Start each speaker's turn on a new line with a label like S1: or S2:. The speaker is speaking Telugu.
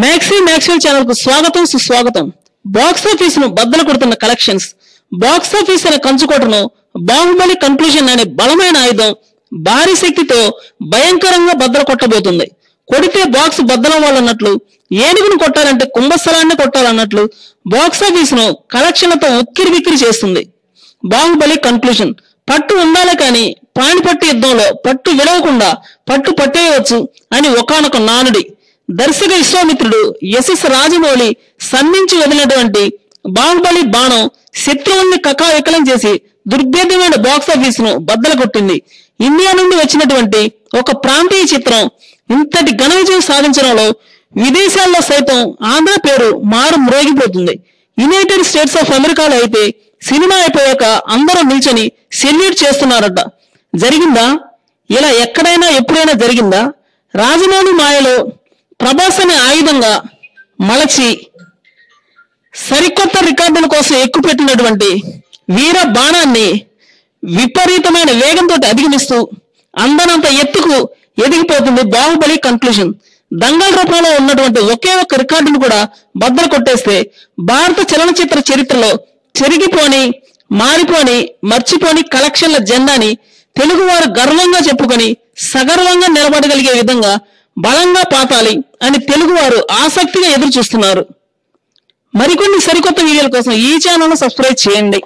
S1: మ్యాక్సిల్ ఛానల్ కు స్వాగతం సుస్వాగతం. బాక్స్ ఆఫీస్ ను బద్దలు కొడుతున్న కలెక్షన్స్. బాక్స్ ఆఫీస్ అనే కంచుకోటను బాహుబలి కన్క్లూజన్ అనే బలమైన ఆయుధం భారీ శక్తితో భయంకరంగా బద్దలు కొట్టబోతుంది. కొడితే బాక్స్ బద్దలం వాళ్ళన్నట్లు, ఏనుగును కొట్టాలంటే కుంభస్థలాన్ని కొట్టాలన్నట్లు బాక్స్ ఆఫీస్ ను కలెక్షన్లతో ఉక్కిరి బిక్కిరి చేస్తుంది. బాహుబలి కన్క్లూజన్. పట్టు ఉండాలి కానీ పాణిపట్టు యుద్ధంలో పట్టు విడవకుండా పట్టు పట్టేయవచ్చు అని ఒకానొక నానుడి. దర్శక విశ్వామిత్రుడు ఎస్ఎస్ రాజమౌళి సంధించి వదిలినటువంటి బాహుబలి బాణం శత్రువుల్ని కకావికలం చేసి దుర్భేద్యమైన బాక్స్ ఆఫీస్ ను బద్దలు కొట్టింది. ఇండియా నుండి వచ్చినటువంటి ఒక ప్రాంతీయ చిత్రం ఇంతటి ఘన విజయం సాధించడంలో విదేశాల్లో సైతం ఆంధ్ర పేరు మారు మ్రోగిపోతుంది. యునైటెడ్ స్టేట్స్ ఆఫ్ అమెరికాలో అయితే సినిమా అయిపోయాక అందరూ నిల్చొని సెల్యూట్ చేస్తున్నారట. జరిగిందా? ఇలా ఎక్కడైనా ఎప్పుడైనా జరిగిందా? రాజమౌళి మాయలో ప్రభాస్ అనే ఆయుధంగా మలచి సరికొత్త రికార్డుల కోసం ఎక్కుపెట్టినటువంటి వీర బాణాన్ని విపరీతమైన వేగంతో అధిగమిస్తూ అందనంత ఎత్తుకు ఎదిగిపోతుంది బాహుబలి కన్క్లూజన్. దంగల్ రూపంలో ఉన్నటువంటి ఒకే ఒక్క రికార్డును కూడా బద్దలు కొట్టేస్తే భారత చలనచిత్ర చరిత్రలో చెరిగిపోని, మారిపోని, మర్చిపోని కలెక్షన్ల జెండాని తెలుగువారు గర్వంగా చెప్పుకొని సగర్వంగా నిలబడగలిగే విధంగా బలంగా పాతాలి అని తెలుగువారు ఆసక్తిగా ఎదురు చూస్తున్నారు. మరికొన్ని సరికొత్త వీడియోల కోసం ఈ ఛానల్ ను సబ్స్క్రైబ్ చేయండి.